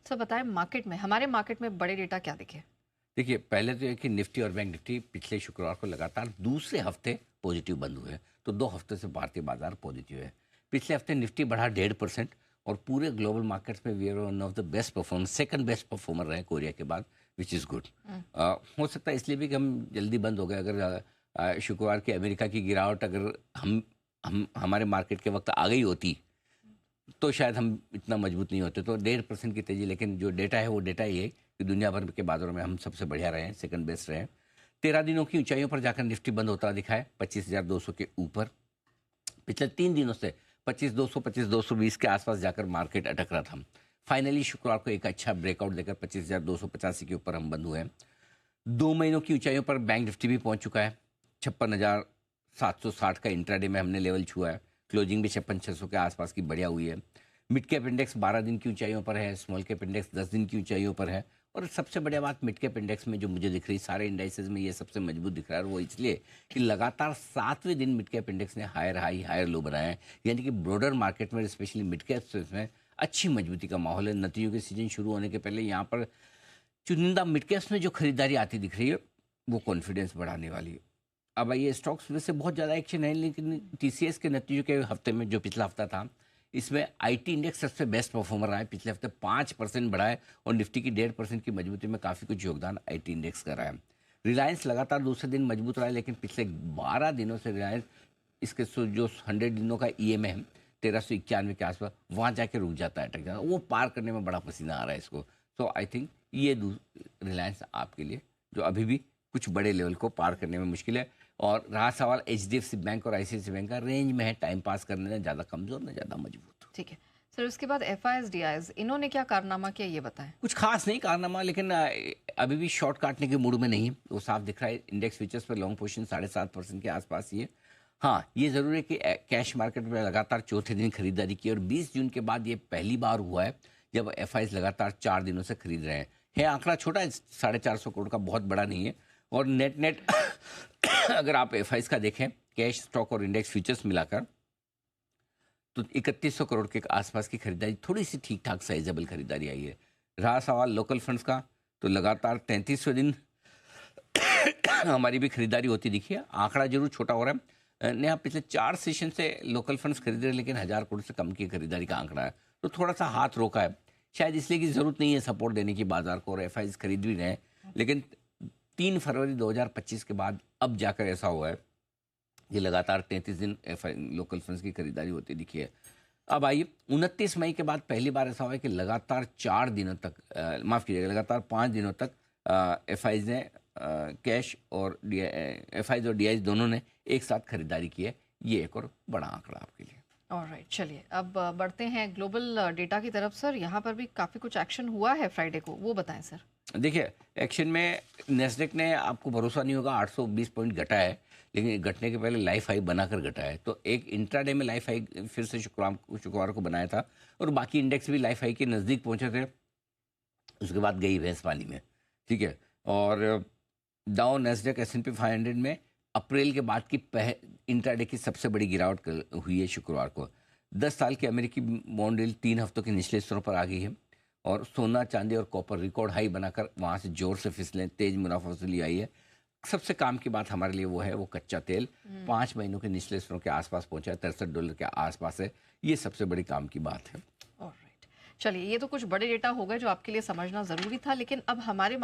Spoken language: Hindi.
सर बताएं, मार्केट में हमारे मार्केट में बड़े डेटा क्या दिखे? देखिए, पहले तो ये कि निफ्टी और बैंक निफ्टी पिछले शुक्रवार को लगातार दूसरे हफ्ते पॉजिटिव बंद हुए हैं। तो 2 हफ्ते से भारतीय बाजार पॉजिटिव है। पिछले हफ्ते निफ्टी बढ़ा 1.5% और पूरे ग्लोबल मार्केट्स में we are one of the best performer, second best performer रहे कोरिया के बाद, विच इज़ गुड। हो सकता है इसलिए भी कि हम जल्दी बंद हो गए। अगर शुक्रवार की अमेरिका की गिरावट अगर हम हमारे मार्केट के वक्त आ गई होती तो शायद हम इतना मजबूत नहीं होते। तो 1.5% की तेजी, लेकिन जो डेटा है वो डेटा ये है कि दुनिया भर के बाजारों में हम सबसे बढ़िया रहे हैं, सेकंड बेस्ट रहे हैं। 13 दिनों की ऊंचाइयों पर जाकर निफ्टी बंद होता दिखा है 25,200 के ऊपर। पिछले 3 दिनों से 25,200 25,220 के आसपास जाकर मार्केट अटक रहा था। फाइनली शुक्रवार को एक अच्छा ब्रेकआउट देकर 25,285 के ऊपर हम बंद हुए हैं। 2 महीनों की ऊंचाइयों पर बैंक निफ्टी भी पहुंच चुका है। 56,760 का इंट्राडे में हमने लेवल छुआ है। क्लोजिंग भी 56,600 के आसपास की बढ़िया हुई है। मिड कैप इंडेक्स 12 दिन की ऊंचाइयों पर है। स्मॉल कैप इंडेक्स 10 दिन की ऊंचाइयों पर है। और सबसे बढ़िया बात मिड कैप इंडेक्स में जो मुझे दिख रही, सारे इंडाइसेस में ये सबसे मजबूत दिख रहा है, वो इसलिए कि लगातार 7वें दिन मिड कैप इंडेक्स ने हायर हाई हायर लो बनाया है। यानी कि ब्रॉडर मार्केट में, स्पेशली मिड कैप में अच्छी मजबूती का माहौल है। नतीजों के सीजन शुरू होने के पहले यहाँ पर चुनिंदा मिड कैप्स में जो खरीदारी आती दिख रही है वो कॉन्फिडेंस बढ़ाने वाली है। अब ये स्टॉक्स में से बहुत ज़्यादा एक्शन है, लेकिन टीसीएस के नतीजों के हफ्ते में, जो पिछला हफ्ता था, इसमें आईटी इंडेक्स सबसे बेस्ट परफॉर्मर रहा है। पिछले हफ्ते 5% बढ़ा है और निफ्टी की 1.5% की मजबूती में काफ़ी कुछ योगदान आईटी इंडेक्स का रहा है। रिलायंस लगातार दूसरे दिन मजबूत रहा है, लेकिन पिछले 12 दिनों से रिलायंस, इसके जो 100 दिनों का ईएमए है 1391 के आसपास, वहाँ जाके रुक जाता है, अटक जाता है। वो पार करने में बड़ा पसीना आ रहा है इसको। सो आई थिंक ये रिलायंस आपके लिए जो अभी भी कुछ बड़े लेवल को पार करने में मुश्किल है। और रहा सवाल एचडीएफसी बैंक और आईसीआईसी बैंक का, रेंज में है, टाइम पास करने में ज़्यादा कमज़ोर न ज़्यादा मजबूत। ठीक है सर, उसके बाद एफआईएस डीआईएस इन्होंने क्या कारनामा किया ये बताएं। कुछ खास नहीं कारनामा, लेकिन अभी भी शॉर्ट काटने के मूड में नहीं है, वो साफ दिख रहा है। इंडेक्स फ्यूचर्स पर लॉन्ग पोजीशन 7.5% के आसपास ही है। हाँ, ये ज़रूर है कि कैश मार्केट में लगातार चौथे दिन खरीदारी की और 20 जून के बाद ये पहली बार हुआ है जब एफआईएस लगातार 4 दिनों से खरीद रहे हैं। आंकड़ा छोटा है, 450 करोड़ का, बहुत बड़ा नहीं है। और नेट नेट अगर आप एफआईएस का देखें, कैश, स्टॉक और इंडेक्स फ्यूचर्स मिलाकर, तो 3100 करोड़ के आसपास की खरीदारी, थोड़ी सी ठीक ठाक साइजेबल खरीदारी आई है। रहा सवाल लोकल फंड्स का, तो लगातार 33वें दिन हमारी भी खरीदारी होती दिखी है। आंकड़ा जरूर छोटा हो रहा है। नया पिछले 4 सेशन से लोकल फंड्स खरीद रहे हैं, लेकिन 1000 करोड़ से कम की खरीदारी का आंकड़ा है, तो थोड़ा सा हाथ रोका है। शायद इसलिए कि ज़रूरत नहीं है सपोर्ट देने की बाजार को, और एफआईएस खरीद भी रहे हैं। लेकिन 3 फरवरी 2025 के बाद अब जाकर ऐसा हुआ है कि लगातार 33 दिन लोकल फंड्स की खरीदारी होती दिखी है। अब आइए, 29 मई के बाद पहली बार ऐसा हुआ है कि लगातार 4 दिनों तक, माफ़ कीजिएगा, लगातार 5 दिनों तक एफआईज ने कैश और एफआईज और डीआईज दोनों ने एक साथ खरीदारी की है। ये एक और बड़ा आंकड़ा आपके लिए। ऑलराइट, चलिए अब बढ़ते हैं ग्लोबल डेटा की तरफ। सर यहाँ पर भी काफ़ी कुछ एक्शन हुआ है फ्राइडे को, वो बताएं सर। देखिए, एक्शन में नेस्डेक ने, आपको भरोसा नहीं होगा, 820 पॉइंट घटा है, लेकिन घटने के पहले लाइफ हाई बनाकर घटा है। तो एक इंट्राडे में लाइफ हाई फिर से शुक्रवार को बनाया था, और बाकी इंडेक्स भी लाइफ हाई के नज़दीक पहुंचे थे। उसके बाद गई भैंस पानी में, ठीक है। और डाउ, नेस्डेक, एस&पी 500 में अप्रैल के बाद की इंट्राडे की सबसे बड़ी गिरावट हुई है शुक्रवार को। 10 साल की अमेरिकी बॉन्ड यील्ड 3 हफ्तों के निचले स्तरों पर आ गई है, और सोना, चांदी और कॉपर रिकॉर्ड हाई बनाकर वहाँ से जोर से फिसलें, तेज मुनाफा वसूली आई है। सबसे काम की बात हमारे लिए वो है, वो कच्चा तेल 5 महीनों के निचले स्तरों के आसपास पहुंचा है, $63 के आसपास है। ये सबसे बड़ी काम की बात है। ऑलराइट, चलिए ये तो कुछ बड़े डेटा हो गए जो आपके लिए समझना ज़रूरी था, लेकिन अब हमारे